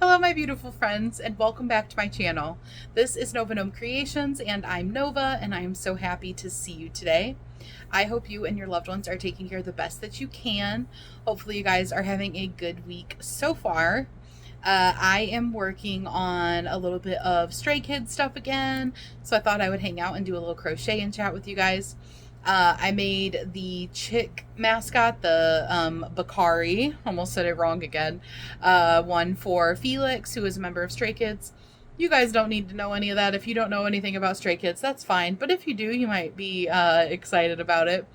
Hello, my beautiful friends, and welcome back to my channel. This is Nova Gnome Creations, and I'm Nova, and I am so happy to see you today. I hope you and your loved ones are taking care of the best that you can. Hopefully, you guys are having a good week so far. I am working on a little bit of Stray Kids stuff again, so I thought I would hang out and do a little crochet and chat with you guys. I made the chick mascot, the Bakari, almost said it wrong again, one for Felix, who is a member of Stray Kids. You guys don't need to know any of that. If you don't know anything about Stray Kids, that's fine. But if you do, you might be excited about it.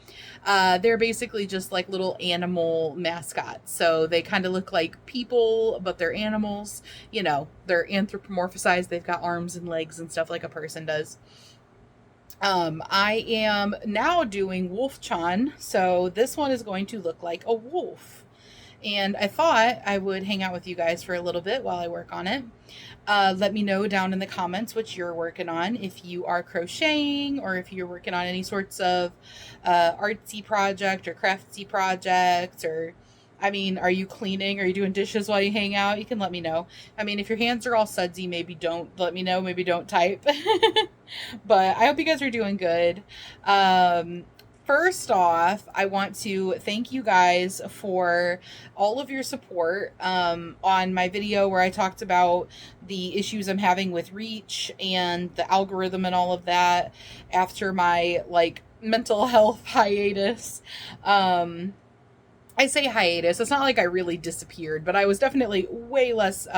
They're basically just like little animal mascots. So they kind of look like people, but they're animals. You know, they're anthropomorphized. They've got arms and legs and stuff like a person does. I am now doing Wolf-chan, so this one is going to look like a wolf. And I thought I would hang out with you guys for a little bit while I work on it. Let me know down in the comments what you're working on, if you are crocheting or if you're working on any sorts of artsy project or craftsy project, or I mean, are you cleaning? Are you doing dishes while you hang out? You can let me know. I mean, if your hands are all sudsy, maybe don't let me know. Maybe don't type. But I hope you guys are doing good. First off, I want to thank you guys for all of your support on my video where I talked about the issues I'm having with reach and the algorithm and all of that after my mental health hiatus. I say hiatus. It's not like I really disappeared, but I was definitely way less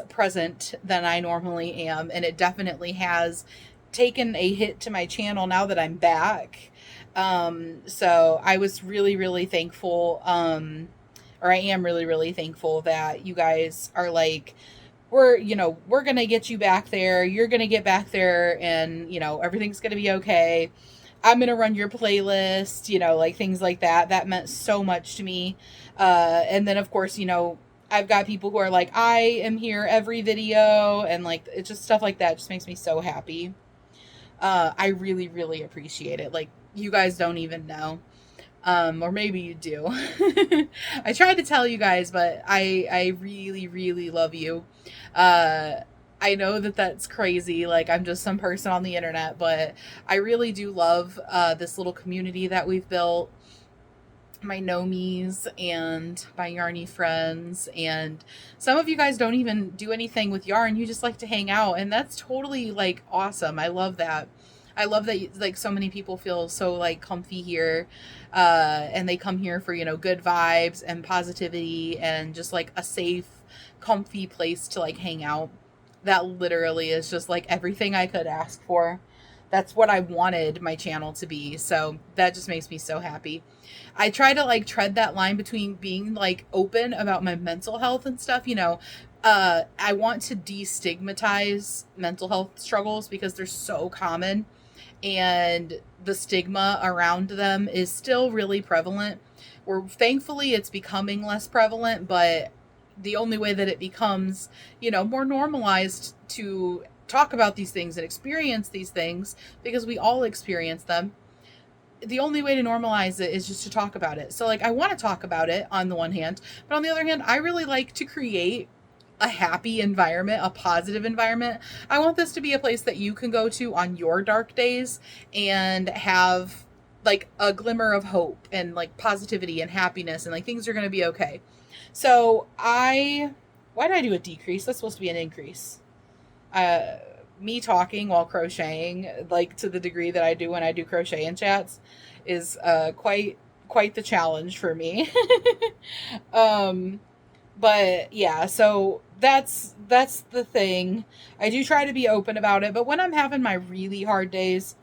present than I normally am, and it definitely has taken a hit to my channel now that I'm back. So I was really thankful, or I am really thankful that you guys are like, we're gonna get you back there, you're gonna get back there, and everything's gonna be okay. I'm gonna run your playlist, like things like that. That meant so much to me. And then of course, I've got people who are like, I am here every video, and like it's just stuff like that just makes me so happy. I really appreciate it. Like, you guys don't even know. Or maybe you do. I tried to tell you guys, but I really love you. Uh, I know that that's crazy. Like, I'm just some person on the internet, but I really do love this little community that we've built. My gnomies and my yarny friends, and some of you guys don't even do anything with yarn, you just like to hang out, and that's totally like awesome. I love that. I love that like so many people feel so like comfy here, and they come here for good vibes and positivity and just like a safe, comfy place to like hang out. That literally is just like everything I could ask for. That's what I wanted my channel to be, so that just makes me so happy. I try to like tread that line between being like open about my mental health and stuff, I want to destigmatize mental health struggles because they're so common, and the stigma around them is still really prevalent. Or thankfully it's becoming less prevalent, but the only way that it becomes, more normalized to talk about these things and experience these things, because we all experience them, the only way to normalize it is just to talk about it. So like, I want to talk about it on the one hand, but on the other hand, I really like to create a happy environment, a positive environment. I want this to be a place that you can go to on your dark days and have like a glimmer of hope and like positivity and happiness, and like things are going to be okay. So why did I do a decrease? That's supposed to be an increase. Uh, Me talking while crocheting, like to the degree that I do when I do crochet and chats, is quite the challenge for me. um, but yeah, so that's the thing. I do try to be open about it, but when I'm having my really hard days,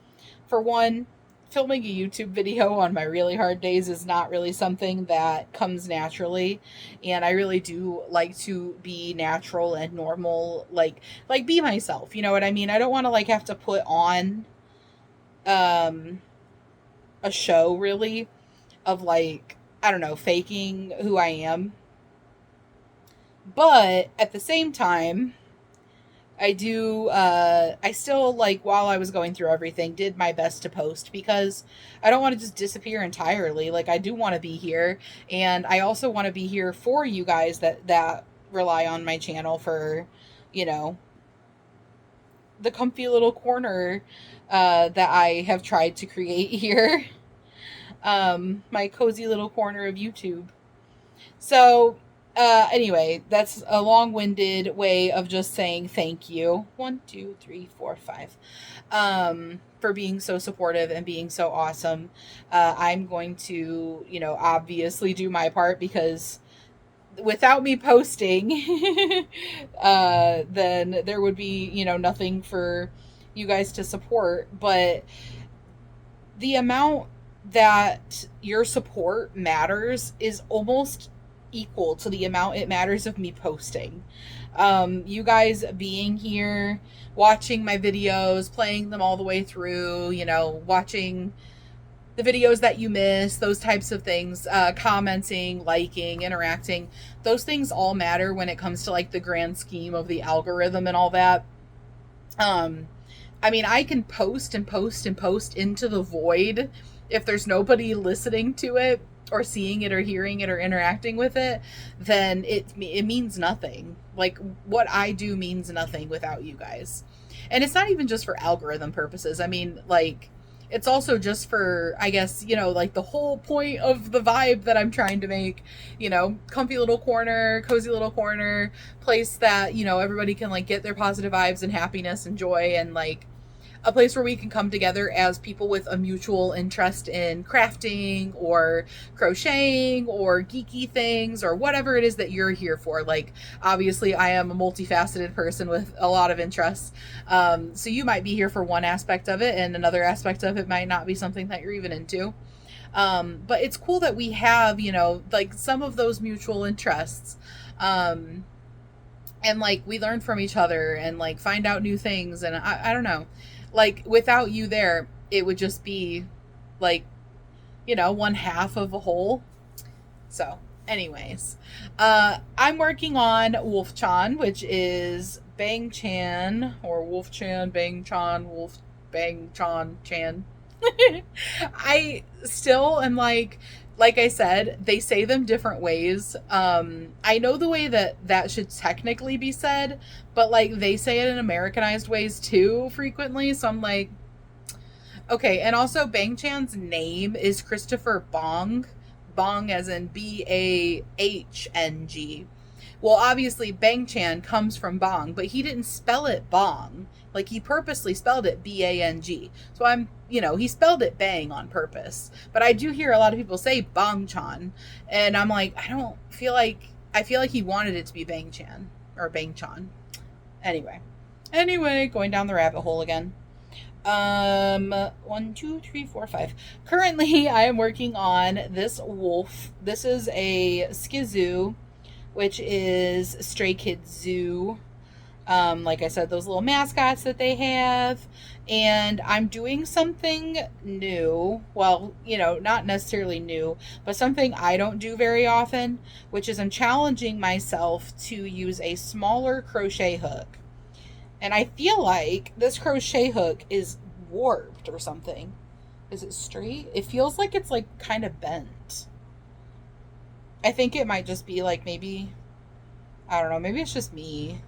for one, filming a YouTube video on my really hard days is not really something that comes naturally, and I really do like to be natural and normal, like be myself, you know what I mean? I don't want to like have to put on um a show really of like, I don't know, faking who I am. But at the same time, I do, I still, like, while I was going through everything, did my best to post because I don't want to just disappear entirely. Like, I do want to be here, and I also want to be here for you guys that rely on my channel for, you know, the comfy little corner that I have tried to create here. My cozy little corner of YouTube. So, anyway, that's a long winded way of just saying thank you. 1, 2, 3, 4, 5. For being so supportive and being so awesome. I'm going to, obviously do my part because without me posting, then there would be, nothing for you guys to support. But the amount that your support matters is almost equal to the amount it matters of me posting. You guys being here, watching my videos, playing them all the way through, watching the videos that you miss, those types of things, commenting, liking, interacting, those things all matter when it comes to like the grand scheme of the algorithm and all that. I mean, I can post and post and post into the void. If there's nobody listening to it or seeing it or hearing it or interacting with it, then it means nothing. Like, what I do means nothing without you guys. And it's not even just for algorithm purposes. I mean, like, it's also just for, I guess, like the whole point of the vibe that I'm trying to make, comfy little corner, cozy little corner, place that, everybody can like get their positive vibes and happiness and joy, and like a place where we can come together as people with a mutual interest in crafting or crocheting or geeky things or whatever it is that you're here for. Like, obviously, I am a multifaceted person with a lot of interests. So you might be here for one aspect of it, and another aspect of it might not be something that you're even into. But it's cool that we have, like some of those mutual interests. And like we learn from each other and like find out new things. And I don't know. Like, without you there, it would just be, like, one half of a whole. So, anyways. I'm working on Wolf-chan, which is Bang-chan, or Wolf-chan, Bang-chan, Wolf, Bang-chan, Chan. I still am like I said, they say them different ways. I know the way that should technically be said, but like they say it in Americanized ways too frequently. So I'm like, okay. And also Bang Chan's name is Christopher Bong. Bong as in Bahng. Well, obviously Bang Chan comes from Bong, but he didn't spell it Bong. Like, he purposely spelled it Bang. So he spelled it bang on purpose. But I do hear a lot of people say Bang-chan. And I'm like, I feel like he wanted it to be Bang-chan. Or Bang-chan. Anyway, going down the rabbit hole again. 1, 2, 3, 4, 5. Currently, I am working on this wolf. This is a skzoo, which is Stray Kids Zoo. Like I said, those little mascots that they have. And I'm doing something new. Well, not necessarily new, but something I don't do very often, which is I'm challenging myself to use a smaller crochet hook. And I feel like this crochet hook is warped or something. Is it straight? It feels like it's like kind of bent. I think it might just be like maybe, I don't know, maybe it's just me.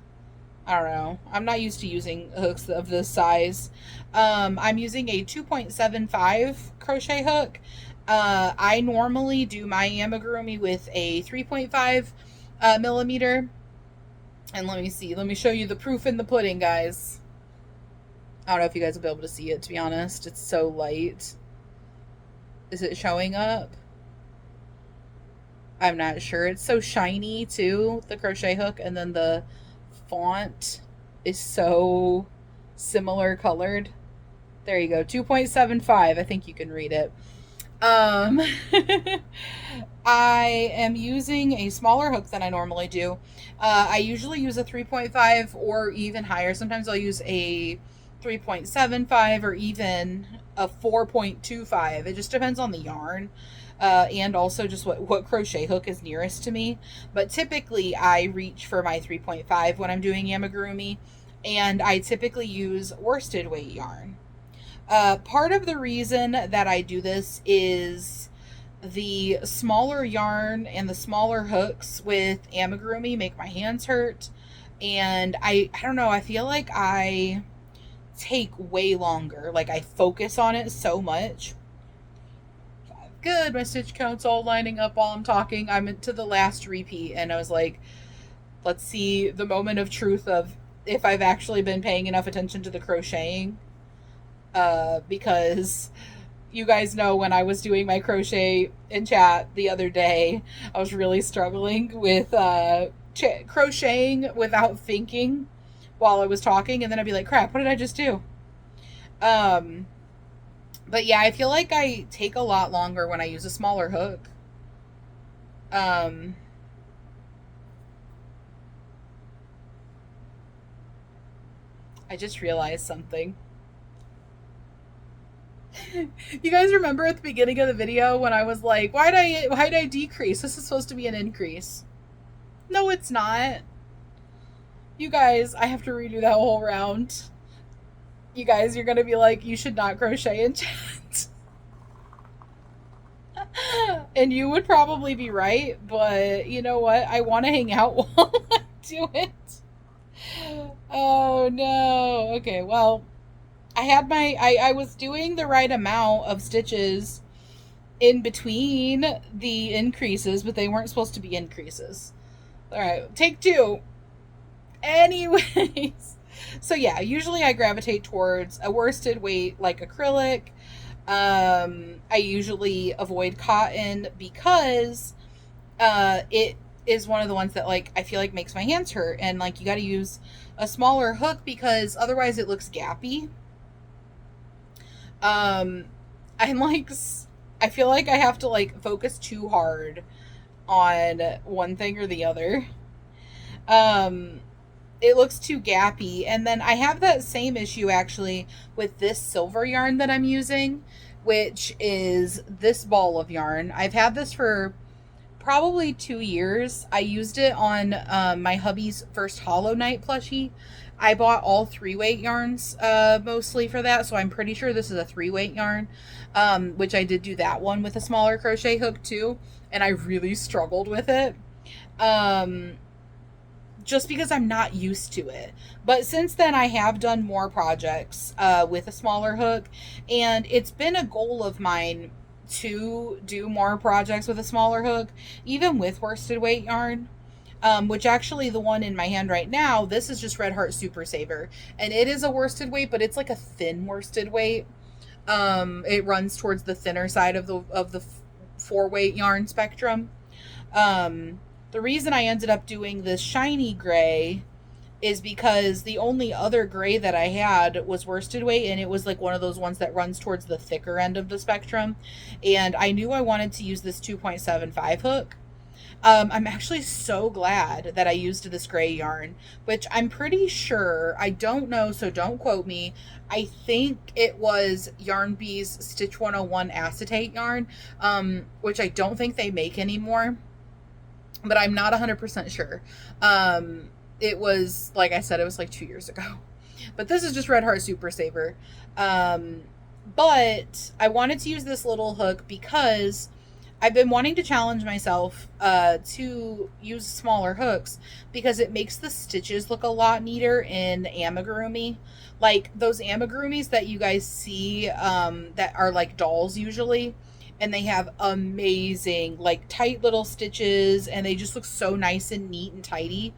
I don't know. I'm not used to using hooks of this size. I'm using a 2.75 crochet hook. I normally do my amigurumi with a 3.5 millimeter. And let me see. Let me show you the proof in the pudding, guys. I don't know if you guys will be able to see it, to be honest. It's so light. Is it showing up? I'm not sure. It's so shiny, too, the crochet hook. And then the font is so similar colored. There you go. 2.75. I think you can read it. I am using a smaller hook than I normally do. I usually use a 3.5 or even higher. Sometimes I'll use a 3.75 or even a 4.25. It just depends on the yarn. And also just what crochet hook is nearest to me. But typically I reach for my 3.5 when I'm doing amigurumi. and I typically use worsted weight yarn. Part of the reason that I do this is the smaller yarn and the smaller hooks with amigurumi make my hands hurt. And I don't know, I feel like I take way longer. Like I focus on it so much. Good, my stitch count's all lining up while I'm talking. I'm into the last repeat and I was like, let's see the moment of truth of if I've actually been paying enough attention to the crocheting. Because you guys know when I was doing my crochet in chat the other day, I was really struggling with crocheting without thinking while I was talking, and then I'd be like, crap, what did I just do? But yeah, I feel like I take a lot longer when I use a smaller hook. I just realized something. You guys remember at the beginning of the video when I was like, why'd I decrease? This is supposed to be an increase. No, it's not. You guys, I have to redo that whole round. You guys, you're gonna be like, you should not crochet in chat. And you would probably be right, but you know what? I want to hang out while I do it. Oh no. Okay, well, I was doing the right amount of stitches in between the increases, but they weren't supposed to be increases. All right, take two. Anyways, so yeah, usually I gravitate towards a worsted weight like acrylic. I usually avoid cotton because it is one of the ones that like I feel like makes my hands hurt, and like you got to use a smaller hook because otherwise it looks gappy. I'm like, I feel like I have to like focus too hard on one thing or the other. It looks too gappy. And then I have that same issue actually with this silver yarn that I'm using, which is this ball of yarn. I've had this for probably 2 years. I used it on my hubby's first Hollow Knight plushie. I bought all 3-weight yarns mostly for that, so I'm pretty sure this is a 3-weight yarn, which I did do that one with a smaller crochet hook too, and I really struggled with it. Just because I'm not used to it. But since then, I have done more projects with a smaller hook, and it's been a goal of mine to do more projects with a smaller hook, even with worsted weight yarn. Which actually the one in my hand right now, this is just Red Heart Super Saver, and it is a worsted weight, but it's like a thin worsted weight. It runs towards the thinner side of the 4-weight yarn spectrum. The reason I ended up doing this shiny gray is because the only other gray that I had was worsted weight, and it was like one of those ones that runs towards the thicker end of the spectrum, and I knew I wanted to use this 2.75 hook. I'm actually so glad that I used this gray yarn, which I'm pretty sure, I don't know, so don't quote me. I think it was Yarn Bee's Stitch 101 acetate yarn, which I don't think they make anymore, but I'm not 100% sure. It was, like I said, it was like 2 years ago. But this is just Red Heart Super Saver. But I wanted to use this little hook because I've been wanting to challenge myself to use smaller hooks because it makes the stitches look a lot neater in amigurumi. Like those amigurumis that you guys see that are like dolls usually, and they have amazing like tight little stitches and they just look so nice and neat and tidy.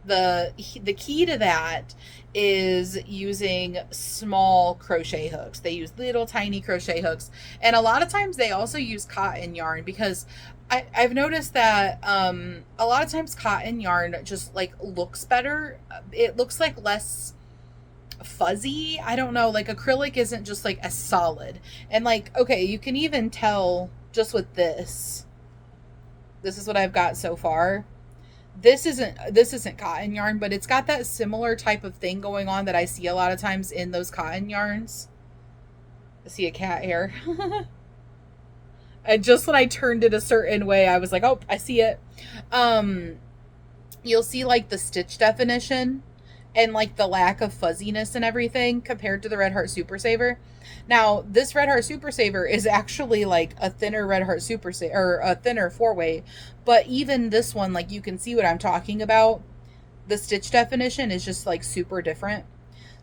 The key to that is using small crochet hooks. They use little tiny crochet hooks, and a lot of times they also use cotton yarn because I've noticed that a lot of times cotton yarn just like looks better. It looks like less fuzzy. I don't know, like acrylic isn't just like as solid, and like okay, you can even tell just with this is what I've got so far. This isn't cotton yarn, but it's got that similar type of thing going on that I see a lot of times in those cotton yarns. I see a cat hair. And just when I turned it a certain way, I was like, oh, I see it. You'll see like the stitch definition and like the lack of fuzziness and everything compared to the Red Heart Super Saver. Now, this Red Heart Super Saver is actually like a thinner Red Heart Super Saver, or a thinner 4-way, but even this one, like, you can see what I'm talking about. The stitch definition is just like super different.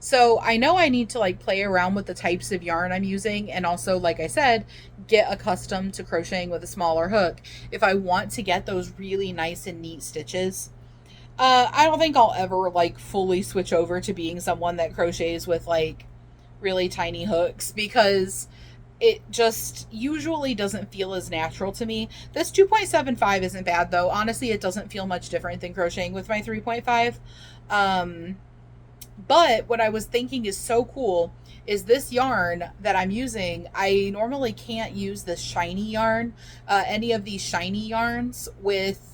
So I know I need to like play around with the types of yarn I'm using, and also, like I said, get accustomed to crocheting with a smaller hook if I want to get those really nice and neat stitches. I don't think I'll ever like fully switch over to being someone that crochets with like really tiny hooks, because it just usually doesn't feel as natural to me. This 2.75 isn't bad though. Honestly, it doesn't feel much different than crocheting with my 3.5. But what I was thinking is so cool is this yarn that I'm using. I normally can't use this shiny yarn, any of these shiny yarns with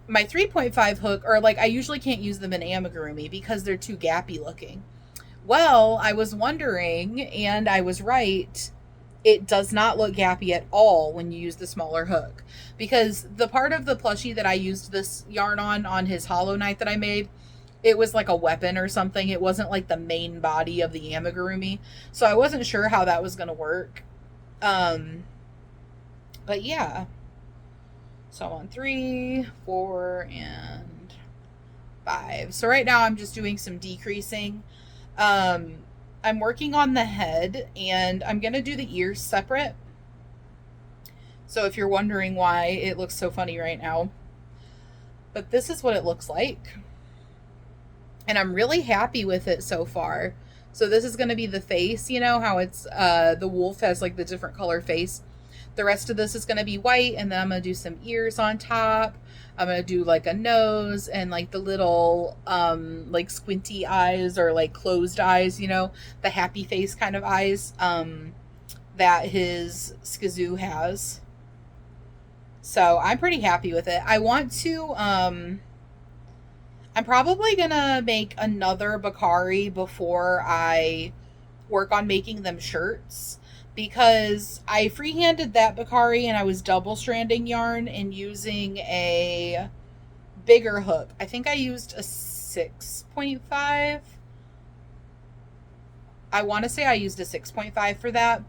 my 3.5 hook, or like I usually can't use them in amigurumi because they're too gappy looking. Well, I was wondering, and I was right. It does not look gappy at all when you use the smaller hook, because the part of the plushie that I used this yarn on his Hollow Knight that I made, it was like a weapon or something. It wasn't like the main body of the amigurumi, so I wasn't sure how that was going to work. But yeah. So I'm on 3, 4, and 5. So right now I'm just doing some decreasing. I'm working on the head, and I'm going to do the ears separate. So if you're wondering why it looks so funny right now, but this is what it looks like. And I'm really happy with it so far. So this is going to be the face, you know, how it's, the wolf has like the different color face. The rest of this is going to be white, and then I'm going to do some ears on top. I'm going to do like a nose and like the little, like squinty eyes, or like closed eyes, you know, the happy face kind of eyes, that his skzoo has. So I'm pretty happy with it. I want to, I'm probably going to make another Bakari before I work on making them shirts, because I freehanded that Bakari and I was double stranding yarn and using a bigger hook. I think I used a 6.5. I want to say I used a 6.5 for that.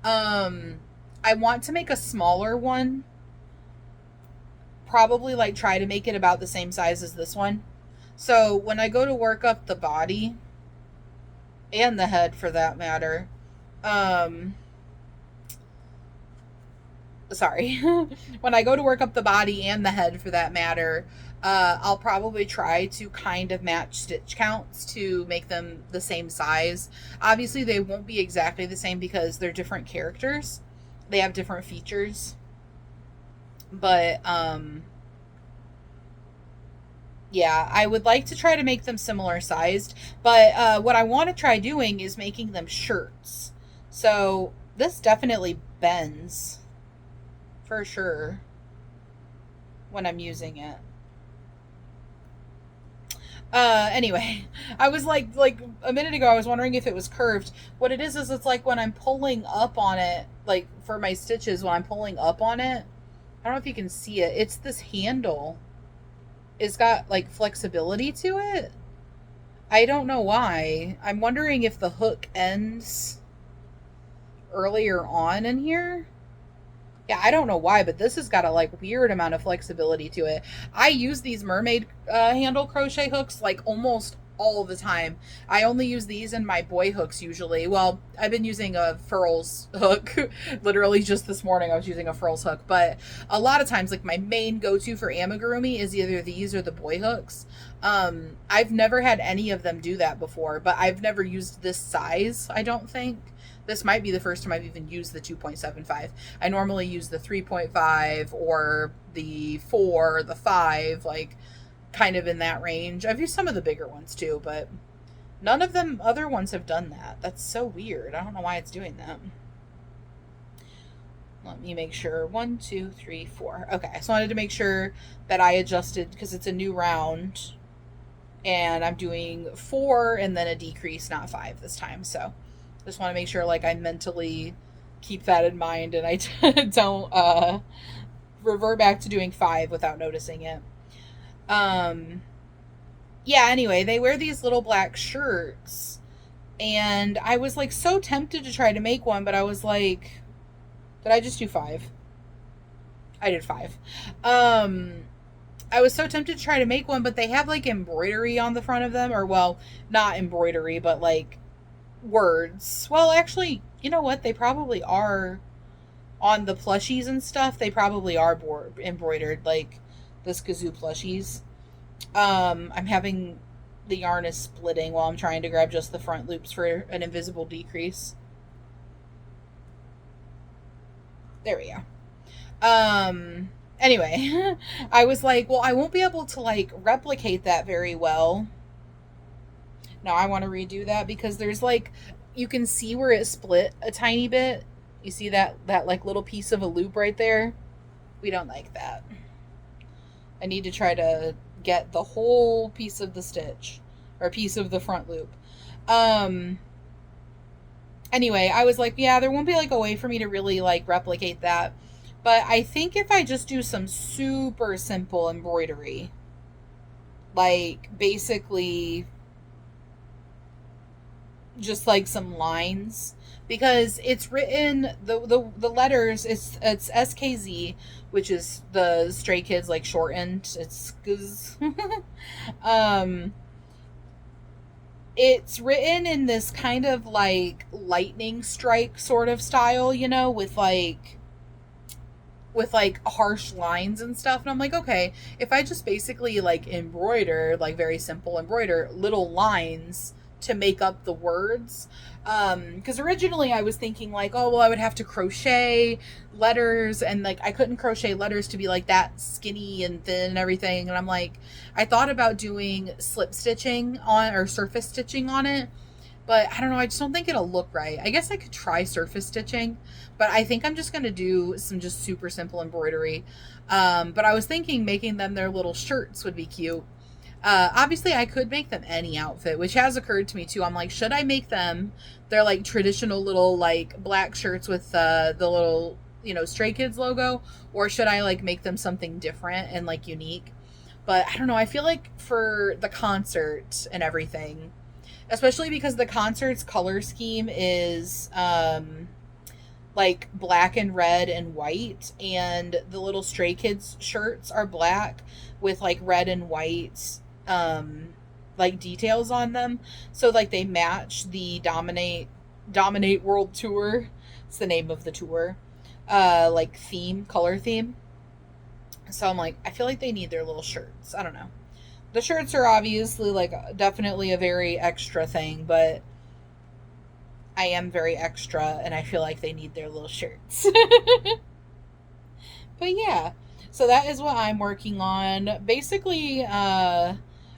I want to make a smaller one. Probably like try to make it about the same size as this one. So when I go to work up the body, and the head for that matter, sorry, when I go to work up the body and the head for that matter, I'll probably try to kind of match stitch counts to make them the same size. Obviously they won't be exactly the same because they're different characters. They have different features. But, yeah, I would like to try to make them similar sized, but what I want to try doing is making them shirts. So this definitely bends for sure when I'm using it. Anyway, I was like a minute ago, I was wondering if it was curved. What it is it's like when I'm pulling up on it, like for my stitches, when I'm pulling up on it, I don't know if you can see it. It's this handle. It's got like flexibility to it. I don't know why. I'm wondering if the hook ends earlier on in here. Yeah, I don't know why, but this has got a like weird amount of flexibility to it. I use these mermaid handle crochet hooks like almost all the time. I only use these in my boy hooks usually. Well, I've been using a furls hook. Literally just this morning I was using a furls hook, but a lot of times like my main go-to for amigurumi is either these or the boy hooks. I've never had any of them do that before, but I've never used this size, I don't think. This might be the first time I've even used the 2.75. I normally use the 3.5 or the 4 or the 5, like kind of in that range. I've used some of the bigger ones too, but none of them other ones have done that. That's so weird. I don't know why it's doing that. Let me make sure. 1, 2, 3, 4. Okay, I just wanted to make sure that I adjusted because it's a new round and I'm doing 4 and then a decrease, not 5 this time. So just want to make sure like I mentally keep that in mind and I don't revert back to doing 5 without noticing it. yeah, anyway, they wear these little black shirts. And I was like so tempted to try to make one, but I was like, did I just do five? I did five. Um, I was so tempted to try to make one, but they have like embroidery on the front of them, or well, not embroidery, but like words. Well, actually, you know what? They probably are on the plushies and stuff. They probably are embroidered, like the skzoo plushies. I'm having the yarn is splitting while I'm trying to grab just the front loops for an invisible decrease. There we go. Anyway, I was like, well, I won't be able to like replicate that very well. Now I want to redo that because there's like you can see where it split a tiny bit. You see that like little piece of a loop right there? We don't like that. I need to try to get the whole piece of the stitch or piece of the front loop. Um anyway, I was like, yeah, there won't be like a way for me to really like replicate that. But I think if I just do some super simple embroidery, like basically just like some lines, because it's written the letters, it's skz, which is the Stray Kids like shortened. It's um it's written in this kind of like lightning strike sort of style, you know, with like harsh lines and stuff. And I'm like, okay, if I just basically like embroider, like very simple embroider little lines to make up the words. Because originally I was thinking like, oh well, I would have to crochet letters, and like I couldn't crochet letters to be like that skinny and thin and everything. And I'm like, I thought about doing slip stitching on or surface stitching on it, but I don't know, I just don't think it'll look right. I guess I could try surface stitching, but I think I'm just going to do some just super simple embroidery. But I was thinking making them their little shirts would be cute. Obviously, I could make them any outfit, which has occurred to me too. I'm like, should I make them their like traditional little like black shirts with the little, you know, Stray Kids logo, or should I like make them something different and like unique? But I don't know. I feel like for the concert and everything, especially because the concert's color scheme is like black and red and white, and the little Stray Kids shirts are black with like red and white like details on them, so like they match the dominate world tour. It's the name of the tour, like theme, color theme. So I'm like, I feel like they need their little shirts. I don't know. The shirts are obviously like definitely a very extra thing, but I am very extra and I feel like they need their little shirts. But yeah, so that is what I'm working on. Basically,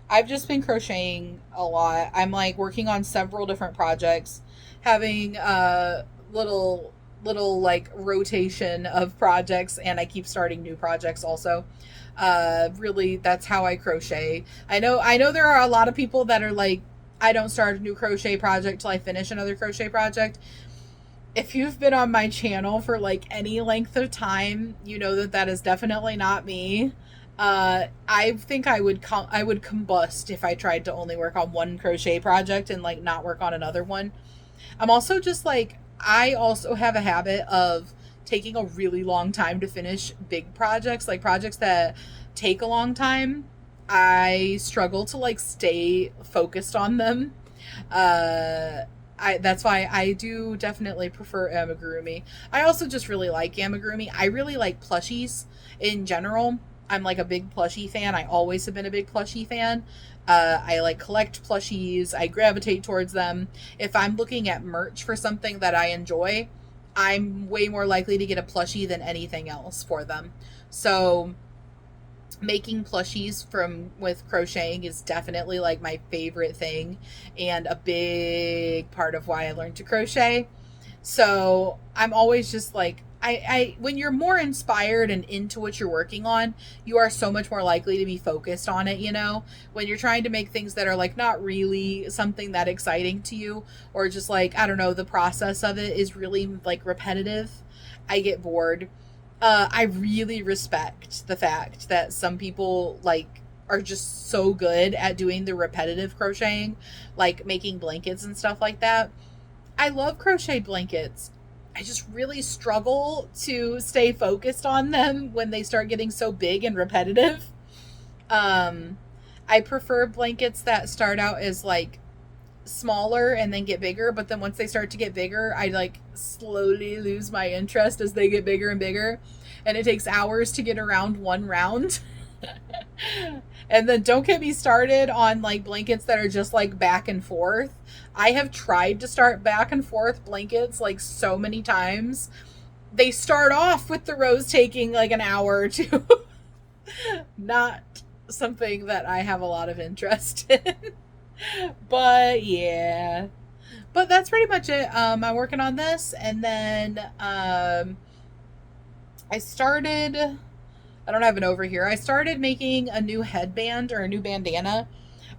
I've just been crocheting a lot. I'm like working on several different projects, having little like rotation of projects, and I keep starting new projects also. Really, that's how I crochet. I know there are a lot of people that are like, I don't start a new crochet project till I finish another crochet project. If you've been on my channel for like any length of time, you know that that is definitely not me. I think I would combust if I tried to only work on one crochet project and like not work on another one. I'm also just like, I also have a habit of taking a really long time to finish big projects, like projects that take a long time. I struggle to like stay focused on them. That's why I do definitely prefer amigurumi. I also just really like amigurumi. I really like plushies in general. I'm like a big plushie fan. I always have been a big plushie fan. I like collect plushies. I gravitate towards them. If I'm looking at merch for something that I enjoy, I'm way more likely to get a plushie than anything else for them. So making plushies from with crocheting is definitely like my favorite thing and a big part of why I learned to crochet. So I'm always just like, I when you're more inspired and into what you're working on, you are so much more likely to be focused on it, you know? When you're trying to make things that are like not really something that exciting to you, or just like, I don't know, the process of it is really like repetitive, I get bored. I really respect the fact that some people like are just so good at doing the repetitive crocheting, like making blankets and stuff like that. I love crochet blankets. I just really struggle to stay focused on them when they start getting so big and repetitive. Um, I prefer blankets that start out as like smaller and then get bigger, but then once they start to get bigger, I like slowly lose my interest as they get bigger and bigger, and it takes hours to get around one round. And then don't get me started on like blankets that are just like back and forth. I have tried to start back and forth blankets like so many times. They start off with the rows taking like an hour or two. Not something that I have a lot of interest in. But yeah. But that's pretty much it. I'm working on this, and then I started, I don't have it over here. I started making a new headband or a new bandana.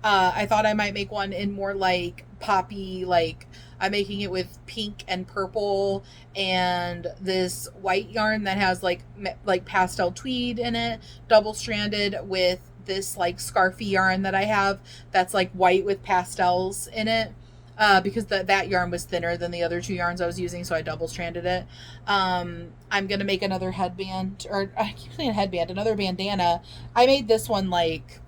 I thought I might make one in more like poppy, like I'm making it with pink and purple and this white yarn that has like pastel tweed in it, double stranded with this like scarfy yarn that I have that's like white with pastels in it. Because that yarn was thinner than the other two yarns I was using, so I double stranded it. I'm gonna make another headband, or I keep saying headband, another bandana. I made this one like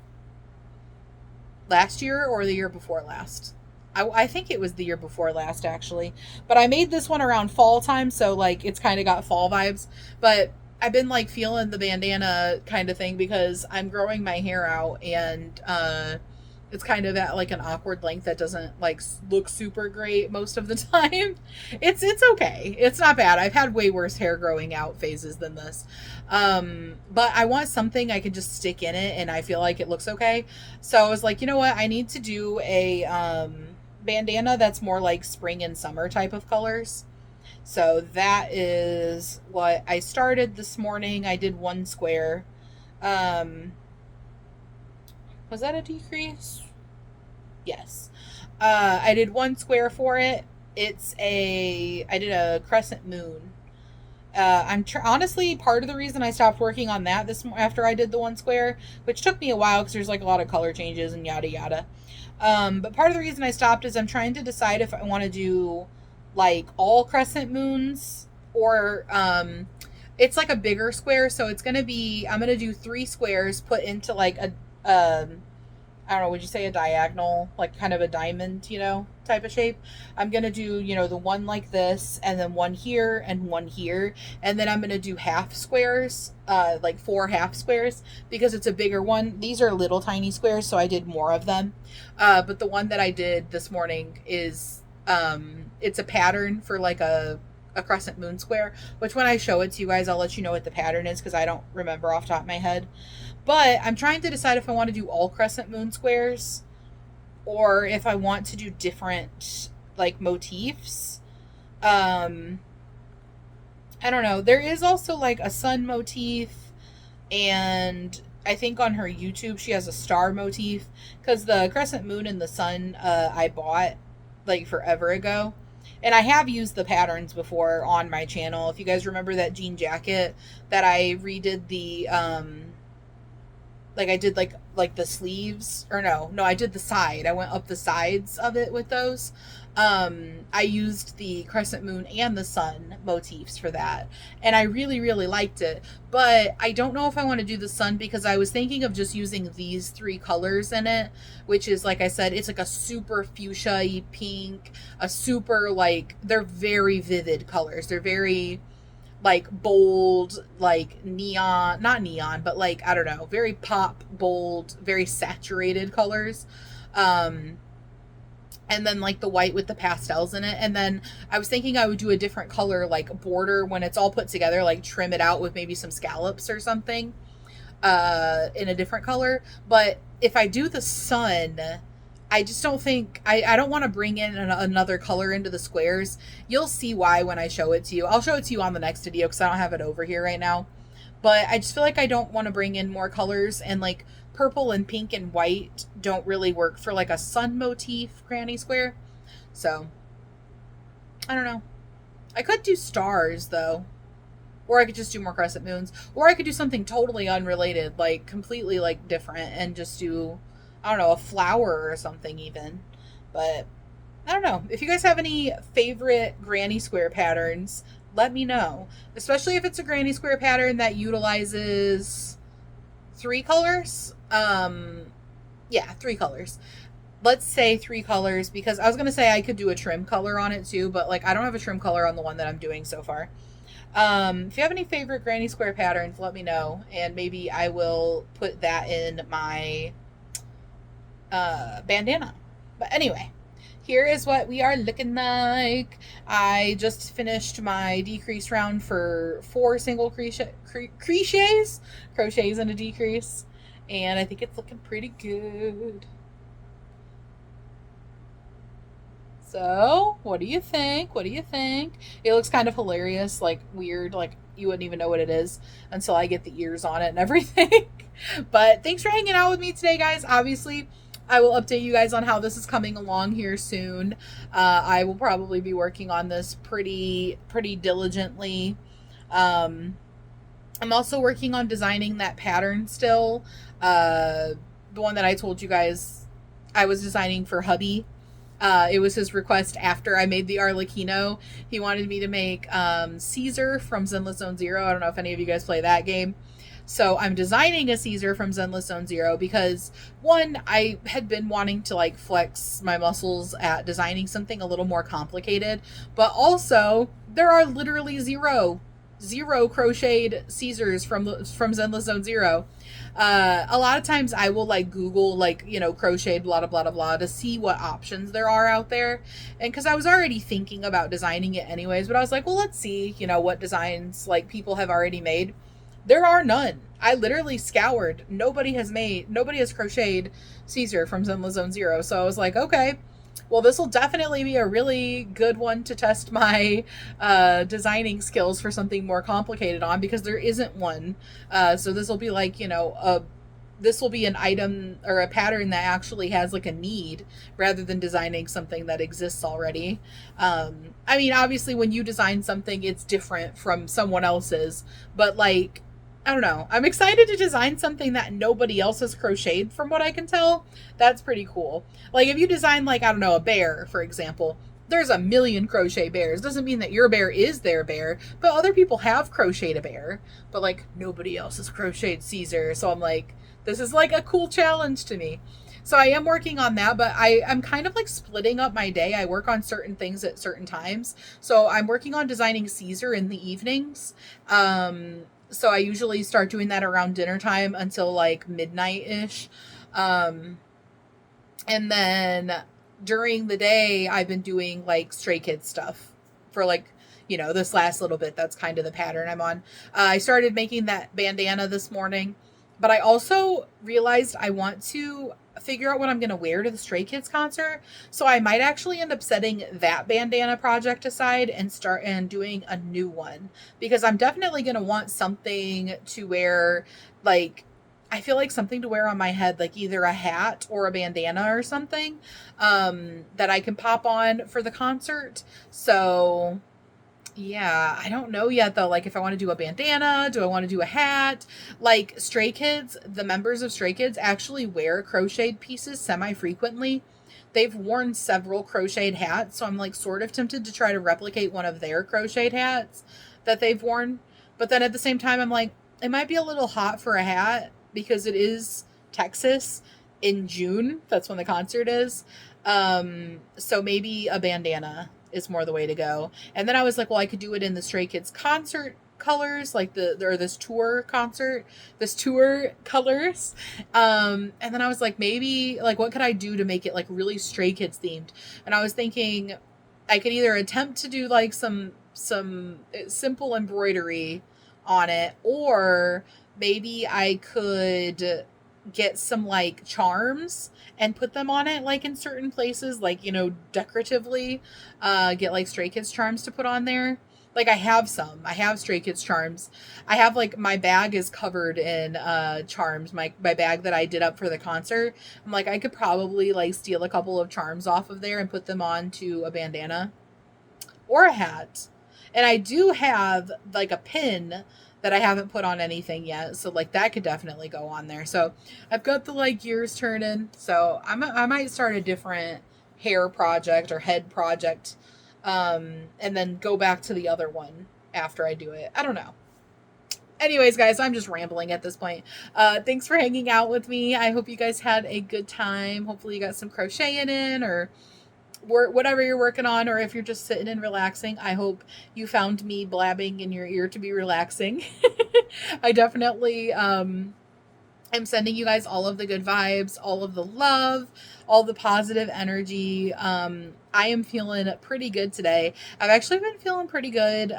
last year or the year before last. I think it was the year before last actually, but I made this one around fall time, so like it's kind of got fall vibes. But I've been like feeling the bandana kind of thing because I'm growing my hair out, and it's kind of at like an awkward length that doesn't like look super great most of the time. It's okay. It's not bad. I've had way worse hair growing out phases than this. But I want something I can just stick in it and I feel like it looks okay. So I was like, you know what? I need to do a bandana that's more like spring and summer type of colors. So that is what I started this morning. I did one square. Was that a decrease? Yes. I did one square for it. I did a crescent moon. Honestly, part of the reason I stopped working on that after I did the one square, which took me a while because there's like a lot of color changes and yada yada. But part of the reason I stopped is I'm trying to decide if I want to do like all crescent moons or it's like a bigger square, so I'm gonna do 3 squares put into like a I don't know, would you say a diagonal, like kind of a diamond, type of shape. I'm going to do, the one like this, and then one here and one here. And then I'm going to do half squares, like 4 half squares, because it's a bigger one. These are little tiny squares, so I did more of them. But the one that I did this morning is, it's a pattern for like a crescent moon square, which when I show it to you guys, I'll let you know what the pattern is because I don't remember off the top of my head. But I'm trying to decide if I want to do all crescent moon squares or if I want to do different like motifs. I don't know. There is also like a sun motif, and I think on her YouTube she has a star motif, because the crescent moon and the sun I bought like forever ago. And I have used the patterns before on my channel. If you guys remember that jean jacket that I redid the like I did like the sleeves, or no, I did the side. I went up the sides of it with those. I used the crescent moon and the sun motifs for that, and I really, really liked it. But I don't know if I want to do the sun because I was thinking of just using these 3 colors in it, which is, like I said, it's like a super fuchsia-y pink, a super they're very vivid colors. They're very like bold, like neon, not neon, but like, I don't know, very pop, bold, very saturated colors. And then like the white with the pastels in it. And then I was thinking I would do a different color like border when it's all put together, like trim it out with maybe some scallops or something in a different color. But if I do the sun, I just don't think, I don't want to bring in another color into the squares. You'll see why when I show it to you. I'll show it to you on the next video because I don't have it over here right now. But I just feel like I don't want to bring in more colors, and like purple and pink and white don't really work for like a sun motif granny square. So, I don't know. I could do stars though. Or I could just do more crescent moons. Or I could do something totally unrelated, like completely like different, and just do, I don't know, a flower or something even. But I don't know. If you guys have any favorite granny square patterns, let me know. Especially if it's a granny square pattern that utilizes 3 colors. Yeah, 3 colors. Let's say 3 colors, because I was gonna say I could do a trim color on it too, but like I don't have a trim color on the one that I'm doing so far. If you have any favorite granny square patterns, let me know, and maybe I will put that in my bandana. But anyway, here is what we are looking like. I just finished my decrease round for 4 single crochets and a decrease, and I think it's looking pretty good. So, what do you think? What do you think? It looks kind of hilarious, like weird, like you wouldn't even know what it is until I get the ears on it and everything. But thanks for hanging out with me today, guys. Obviously, I will update you guys on how this is coming along here soon. I will probably be working on this pretty diligently. I'm also working on designing that pattern still. The one that I told you guys I was designing for hubby. It was his request after I made the Arlecchino. He wanted me to make Caesar from Zenless Zone Zero. I don't know if any of you guys play that game. So I'm designing a Caesar from Zenless Zone Zero because, one, I had been wanting to like flex my muscles at designing something a little more complicated, but also there are literally zero crocheted Caesars from Zenless Zone Zero. A lot of times I will like Google like, you know, crocheted blah blah blah blah to see what options there are out there. And because I was already thinking about designing it anyways, but I was like, well, let's see, you know, what designs like people have already made. There are none. I literally scoured. Nobody has crocheted Caesar from Zenless Zone Zero. So I was like, okay, well, this will definitely be a really good one to test my designing skills for something more complicated on, because there isn't one. So this will be like, you know, this will be an item or a pattern that actually has like a need, rather than designing something that exists already. I mean, obviously when you design something, it's different from someone else's, but like, I don't know. I'm excited to design something that nobody else has crocheted, from what I can tell. That's pretty cool. Like if you design like, I don't know, a bear, for example, there's a million crochet bears. Doesn't mean that your bear is their bear, but other people have crocheted a bear, but like nobody else has crocheted Caesar. So I'm like, this is like a cool challenge to me. So I am working on that, but I'm kind of like splitting up my day. I work on certain things at certain times. So I'm working on designing Caesar in the evenings. So I usually start doing that around dinner time until like midnight-ish. And then during the day, I've been doing like Stray Kids stuff for like, you know, this last little bit. That's kind of the pattern I'm on. I started making that bandana this morning, but I also realized I want to figure out what I'm going to wear to the Stray Kids concert. So I might actually end up setting that bandana project aside and start and doing a new one, because I'm definitely going to want something to wear. Like, I feel like something to wear on my head, like either a hat or a bandana or something, that I can pop on for the concert. So yeah, I don't know yet though. Like if I want to do a bandana, do I want to do a hat? Like Stray Kids, the members of Stray Kids actually wear crocheted pieces semi-frequently. They've worn several crocheted hats, so I'm like sort of tempted to try to replicate one of their crocheted hats that they've worn. But then at the same time, I'm like, it might be a little hot for a hat because it is Texas in June. That's when the concert is. So maybe a bandana is more the way to go. And then I was like, well, I could do it in the Stray Kids concert colors, like this tour colors. And then I was like, maybe like what could I do to make it like really Stray Kids themed? And I was thinking I could either attempt to do like some simple embroidery on it, or maybe I could get some like charms and put them on it, like in certain places, like, you know, decoratively, get like Stray Kids charms to put on there. Like I have Stray Kids charms. I have like, my bag is covered in charms. My bag that I did up for the concert. I'm like, I could probably like steal a couple of charms off of there and put them on to a bandana or a hat. And I do have like a pin that I haven't put on anything yet. So like that could definitely go on there. So I've got the like gears turning. So I might start a different hair project or head project, and then go back to the other one after I do it. I don't know. Anyways, guys, I'm just rambling at this point. Thanks for hanging out with me. I hope you guys had a good time. Hopefully you got some crocheting in, or whatever you're working on, or if you're just sitting and relaxing. I hope you found me blabbing in your ear to be relaxing. I definitely am sending you guys all of the good vibes, all of the love, all the positive energy. I am feeling pretty good today. I've actually been feeling pretty good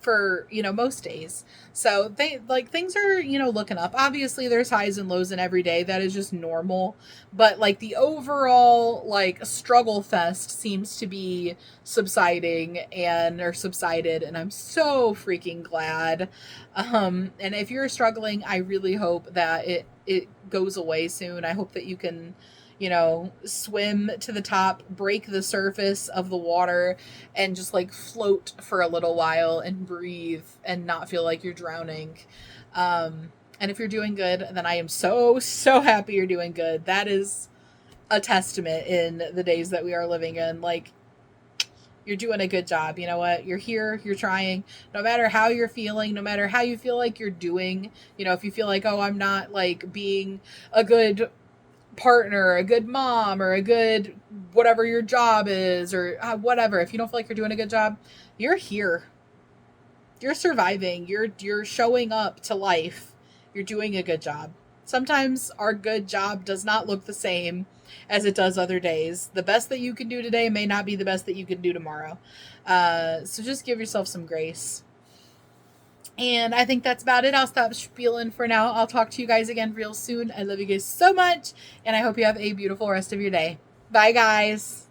for, most days. So things are, looking up. Obviously there's highs and lows in every day. That is just normal. But like the overall like struggle fest seems to be subsided, and I'm so freaking glad. And if you're struggling, I really hope that it goes away soon. I hope that you can, swim to the top, break the surface of the water, and just like float for a little while and breathe and not feel like you're drowning. And if you're doing good, then I am so, so happy you're doing good. That is a testament in the days that we are living in. Like, you're doing a good job. You know what? You're here, you're trying. No matter how you're feeling, no matter how you feel like you're doing, if you feel like, oh, I'm not like being a good partner, a good mom, or a good whatever your job is, or whatever, if you don't feel like you're doing a good job, you're here. You're surviving. You're showing up to life. You're doing a good job. Sometimes our good job does not look the same as it does other days. The best that you can do today may not be the best that you can do tomorrow. So just give yourself some grace. And I think that's about it. I'll stop spieling for now. I'll talk to you guys again real soon. I love you guys so much, and I hope you have a beautiful rest of your day. Bye, guys.